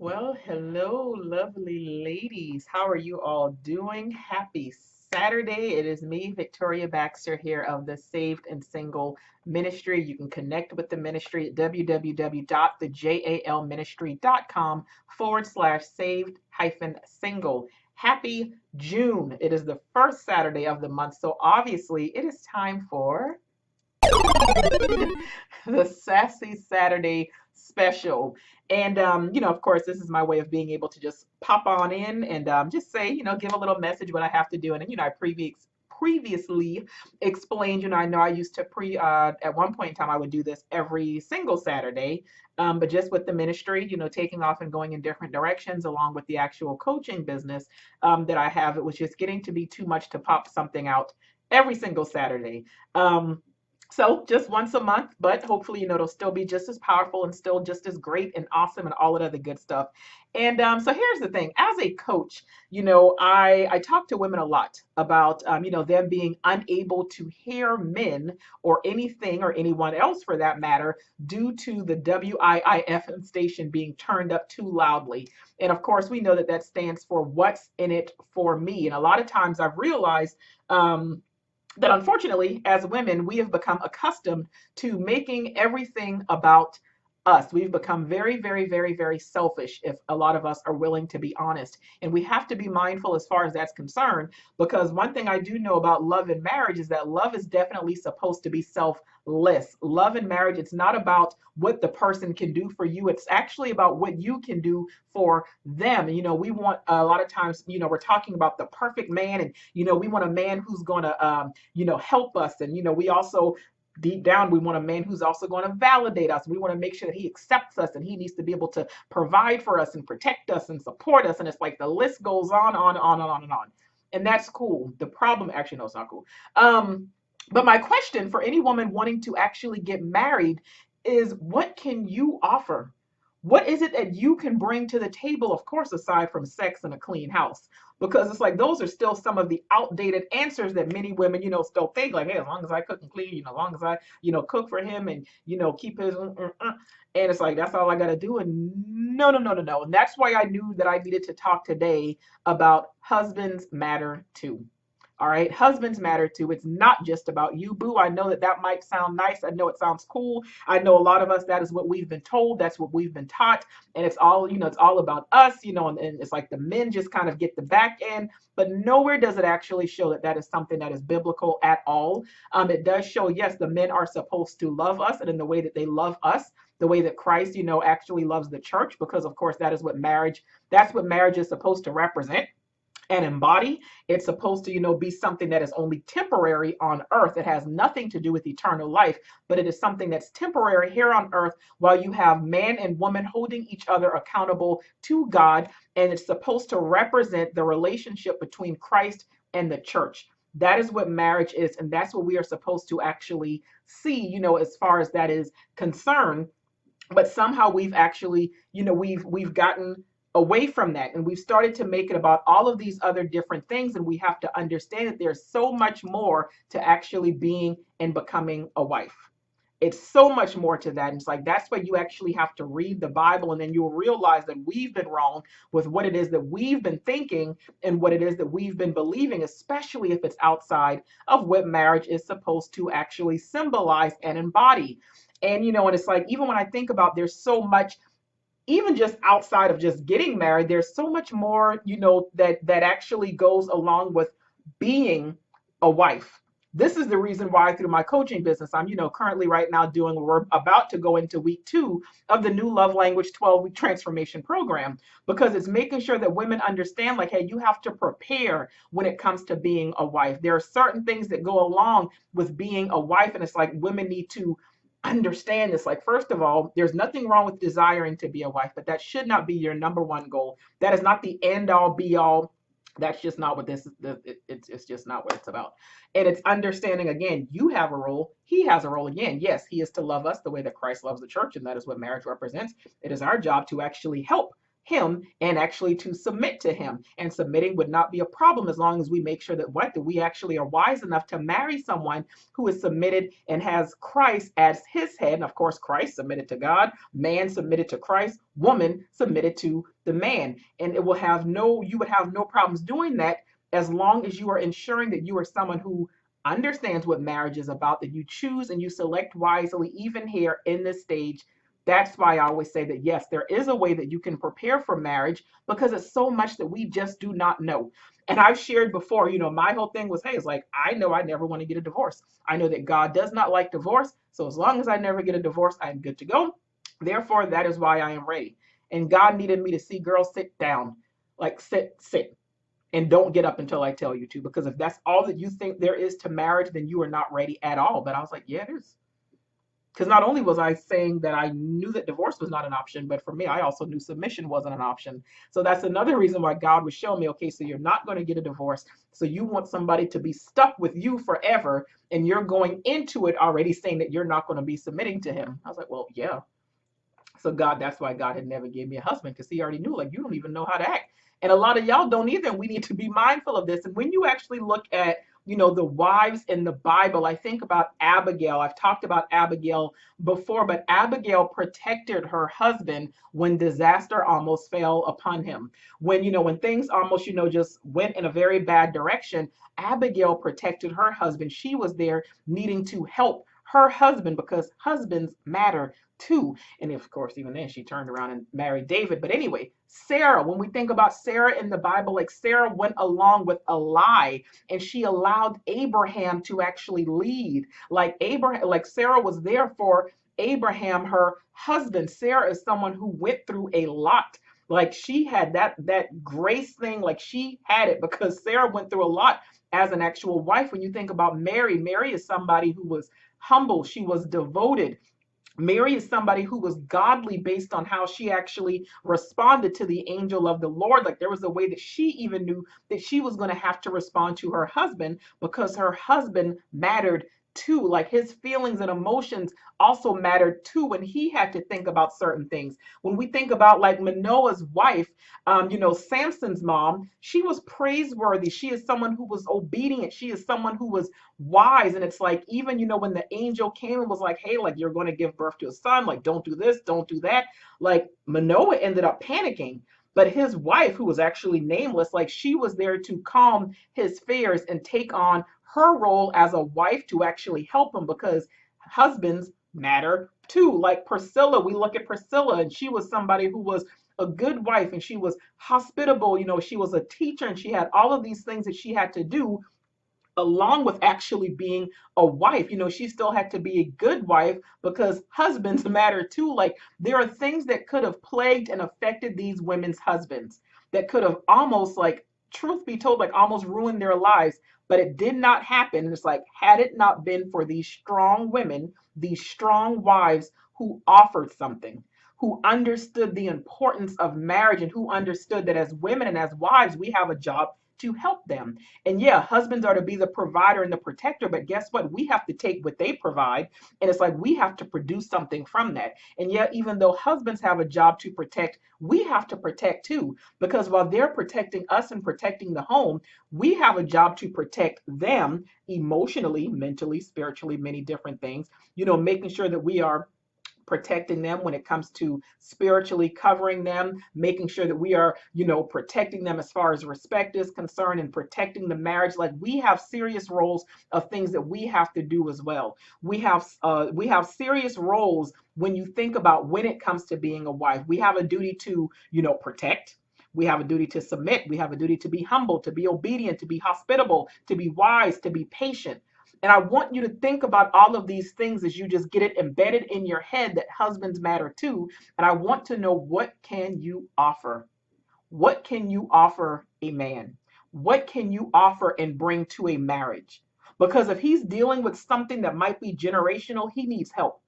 Well, hello, lovely ladies. How are you all doing? Happy Saturday. It is me, Victoria Baxter, here of the Saved and Single Ministry. You can connect with the ministry at www.thejalministry.com/saved hyphen single. Happy June. It is the first Saturday of the month, so obviously it is time for the Sassy Saturday special. And, of course, this is my way of being able to just pop on in and just say, give a little message what I have to do. And, I previously explained, I know I used to at one point in time, I would do this every single Saturday. But just with the ministry, taking off and going in different directions along with the actual coaching business that I have, it was just getting to be too much to pop something out every single Saturday. So just once a month, but hopefully, it'll still be just as powerful and still just as great and awesome and all of that other good stuff. And so here's the thing: as a coach, I talk to women a lot about them being unable to hear men or anything or anyone else for that matter due to the WIIF station being turned up too loudly. And of course, we know that that stands for "What's in it for me." And a lot of times, I've realized. That unfortunately, as women, we have become accustomed to making everything about us. We've become very, very, very, very selfish if a lot of us are willing to be honest. And we have to be mindful as far as that's concerned, because one thing I do know about love and marriage is that love is definitely supposed to be selfless. Love and marriage, it's not about what the person can do for you. It's actually about what you can do for them. We want a lot of times, we're talking about the perfect man, and we want a man who's going to help us. And, we also deep down, we want a man who's also going to validate us. We want to make sure that he accepts us, and he needs to be able to provide for us and protect us and support us. And it's like the list goes on and on and on. And that's cool. The problem, actually, no, it's not cool. But my question for any woman wanting to actually get married is, what can you offer? What is it that you can bring to the table, of course, aside from sex and a clean house? Because it's like those are still some of the outdated answers that many women, still think like, hey, as long as I cook and clean, as long as I, cook for him and, keep his, and it's like, that's all I got to do. And no, no, no, no, no. And that's why I knew that I needed to talk today about husbands matter too. All right, husbands matter too. It's not just about you, boo. I know that that might sound nice. I know it sounds cool. I know a lot of us, that is what we've been told. That's what we've been taught. And it's all, it's all about us, and it's like the men just kind of get the back end. But nowhere does it actually show that that is something that is biblical at all. It does show, yes, the men are supposed to love us, and in the way that they love us, the way that Christ, actually loves the church, because of course that is what that's what marriage is supposed to represent and embody. It's supposed to, be something that is only temporary on earth. It has nothing to do with eternal life, but it is something that's temporary here on earth while you have man and woman holding each other accountable to God. And it's supposed to represent the relationship between Christ and the church. That is what marriage is. And that's what we are supposed to actually see, as far as that is concerned. But somehow we've actually, we've gotten away from that, and we've started to make it about all of these other different things. And we have to understand that there's so much more to actually being and becoming a wife. It's so much more to that. And it's like, that's why you actually have to read the Bible, and then you'll realize that we've been wrong with what it is that we've been thinking and what it is that we've been believing, especially if it's outside of what marriage is supposed to actually symbolize and embody. And, and it's like, even when I think about, there's so much, even just outside of just getting married, there's so much more, that actually goes along with being a wife. This is the reason why through my coaching business, I'm, currently right now we're about to go into week 2 of the new Love Language 12-week transformation program, because it's making sure that women understand, like, hey, you have to prepare when it comes to being a wife. There are certain things that go along with being a wife. And it's like women need to understand this. Like, first of all, there's nothing wrong with desiring to be a wife, but that should not be your number one goal. That is not the end all be all. That's just not what this is. It's just not what it's about. And it's understanding, again, you have a role, he has a role. Again, yes, he is to love us the way that Christ loves the church, and that is what marriage represents. It is our job to actually help him and actually to submit to him. And submitting would not be a problem as long as we make sure that we actually are wise enough to marry someone who is submitted and has Christ as his head. And of course, Christ submitted to God, man submitted to Christ, woman submitted to the man. And you would have no problems doing that as long as you are ensuring that you are someone who understands what marriage is about, that you choose and you select wisely, even here in this stage. That's why I always say that yes, there is a way that you can prepare for marriage because it's so much that we just do not know. And I've shared before, my whole thing was, hey, it's like, I know I never want to get a divorce. I know that God does not like divorce. So as long as I never get a divorce, I'm good to go. Therefore, that is why I am ready. And God needed me to see, girl, sit down, like sit, and don't get up until I tell you to. Because if that's all that you think there is to marriage, then you are not ready at all. But I was like, yeah, it is. Because not only was I saying that I knew that divorce was not an option, but for me, I also knew submission wasn't an option. So that's another reason why God was showing me, okay, so you're not going to get a divorce. So you want somebody to be stuck with you forever, and you're going into it already saying that you're not going to be submitting to him. I was like, well, yeah. So God, that's why God had never gave me a husband, because he already knew, like, you don't even know how to act. And a lot of y'all don't either. And we need to be mindful of this. And when you actually look at, the wives in the Bible, I think about Abigail. I've talked about Abigail before, but Abigail protected her husband when disaster almost fell upon him. When things almost, just went in a very bad direction, Abigail protected her husband. She was there needing to help her husband because husbands matter too. And of course, even then, she turned around and married David. But anyway, Sarah, when we think about Sarah in the Bible, like Sarah went along with a lie and she allowed Abraham to actually lead. Like Sarah was there for Abraham, her husband. Sarah is someone who went through a lot. Like she had that grace thing, like she had it because Sarah went through a lot as an actual wife. When you think about Mary, Mary is somebody who was humble, she was devoted. Mary is somebody who was godly based on how she actually responded to the angel of the Lord. Like there was a way that she even knew that she was going to have to respond to her husband because her husband mattered too. Like his feelings and emotions also mattered too when he had to think about certain things. When we think about like Manoah's wife, Samson's mom, she was praiseworthy. She is someone who was obedient. She is someone who was wise. And it's like, even, when the angel came and was like, hey, like you're going to give birth to a son, like don't do this, don't do that. Like Manoah ended up panicking. But his wife, who was actually nameless, like she was there to calm his fears and take on her role as a wife to actually help him because husbands matter too. Like Priscilla, we look at Priscilla and she was somebody who was a good wife and she was hospitable. She was a teacher and she had all of these things that she had to do along with actually being a wife. She still had to be a good wife because husbands matter too. Like there are things that could have plagued and affected these women's husbands that could have almost, like, truth be told, like almost ruined their lives, but it did not happen. And it's like, had it not been for these strong women, these strong wives who offered something, who understood the importance of marriage and who understood that as women and as wives, we have a job to help them. And yeah, husbands are to be the provider and the protector, but guess what? We have to take what they provide, and it's like we have to produce something from that. And yet, even though husbands have a job to protect, we have to protect too, because while they're protecting us and protecting the home, we have a job to protect them emotionally, mentally, spiritually, many different things, making sure that we are protecting them when it comes to spiritually covering them, making sure that we are, protecting them as far as respect is concerned and protecting the marriage. Like we have serious roles of things that we have to do as well. We have serious roles when you think about when it comes to being a wife. We have a duty to, protect. We have a duty to submit. We have a duty to be humble, to be obedient, to be hospitable, to be wise, to be patient. And I want you to think about all of these things as you just get it embedded in your head that husbands matter too. And I want to know, what can you offer? What can you offer a man? What can you offer and bring to a marriage? Because if he's dealing with something that might be generational, he needs help.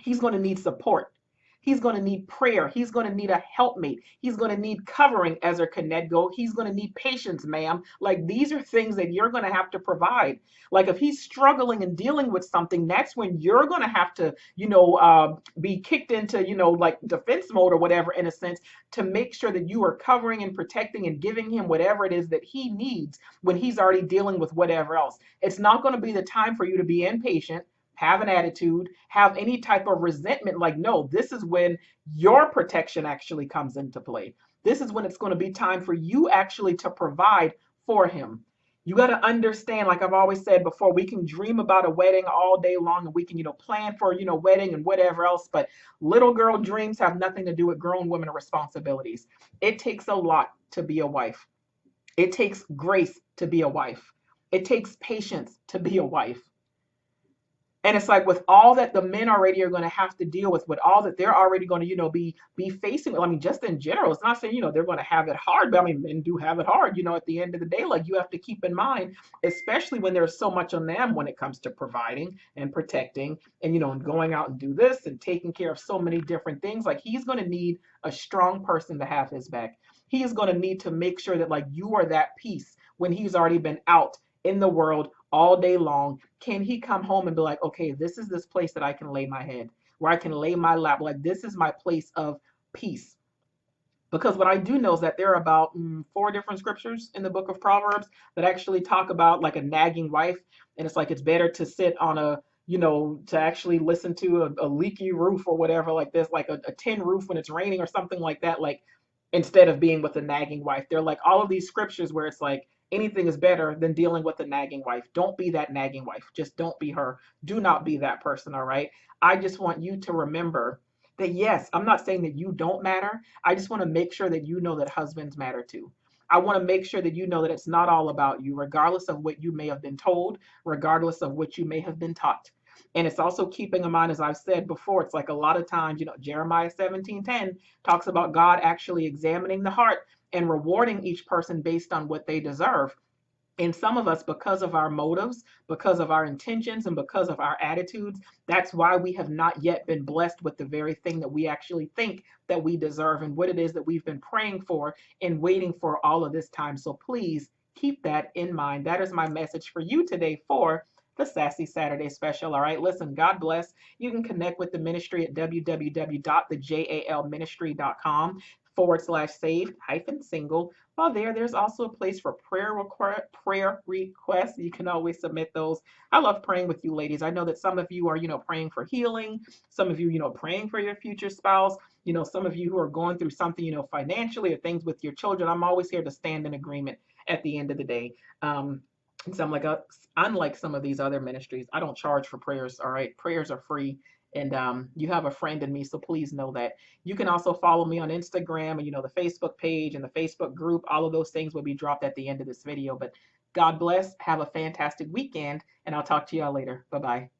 He's going to need support. He's going to need prayer. He's going to need a helpmate. He's going to need covering, as our Canet go. He's going to need patience, ma'am. Like, these are things that you're going to have to provide. Like, if he's struggling and dealing with something, that's when you're going to have to, be kicked into, like defense mode or whatever, in a sense, to make sure that you are covering and protecting and giving him whatever it is that he needs when he's already dealing with whatever else. It's not going to be the time for you to be impatient, have an attitude, have any type of resentment. Like, no, this is when your protection actually comes into play. This is when it's going to be time for you actually to provide for him. You got to understand, like I've always said before, we can dream about a wedding all day long, and we can, plan for, wedding and whatever else, but little girl dreams have nothing to do with grown women responsibilities. It takes a lot to be a wife. It takes grace to be a wife. It takes patience to be a wife. And it's like, with all that the men already are going to have to deal with all that they're already going to, be facing. I mean, just in general, it's not saying, they're going to have it hard, but I mean, men do have it hard, at the end of the day. Like, you have to keep in mind, especially when there's so much on them when it comes to providing and protecting and, and going out and do this and taking care of so many different things. Like, he's going to need a strong person to have his back. He is going to need to make sure that, like, you are that peace when he's already been out in the world all day long. Can he come home and be like, okay, this is this place that I can lay my head, where I can lay my lap? Like, this is my place of peace. Because what I do know is that there are about 4 different scriptures in the book of Proverbs that actually talk about like a nagging wife. And it's like, it's better to sit on to actually listen to a leaky roof or whatever, like this, like a tin roof when it's raining or something like that, like, instead of being with a nagging wife. They're like all of these scriptures where it's like, anything is better than dealing with a nagging wife. Don't be that nagging wife. Just don't be her. Do not be that person, all right? I just want you to remember that, yes, I'm not saying that you don't matter. I just want to make sure that you know that husbands matter too. I want to make sure that you know that it's not all about you, regardless of what you may have been told, regardless of what you may have been taught. And it's also keeping in mind, as I've said before, it's like a lot of times, Jeremiah 17:10 talks about God actually examining the heart and rewarding each person based on what they deserve. And some of us, because of our motives, because of our intentions, and because of our attitudes, that's why we have not yet been blessed with the very thing that we actually think that we deserve, and what it is that we've been praying for and waiting for all of this time. So please keep that in mind. That is my message for you today for the Sassy Saturday special. All right, listen, God bless. You can connect with the ministry at www.thejalministry.com/saved single. While there's also a place for prayer requests. You can always submit those. I love praying with you, ladies. I know that some of you are, praying for healing. Some of you, praying for your future spouse. Some of you who are going through something, financially, or things with your children. I'm always here to stand in agreement at the end of the day. So I'm like, unlike some of these other ministries, I don't charge for prayers. All right, prayers are free. And you have a friend in me, so please know that. You can also follow me on Instagram and, the Facebook page and the Facebook group. All of those things will be dropped at the end of this video. But God bless. Have a fantastic weekend, and I'll talk to y'all later. Bye-bye.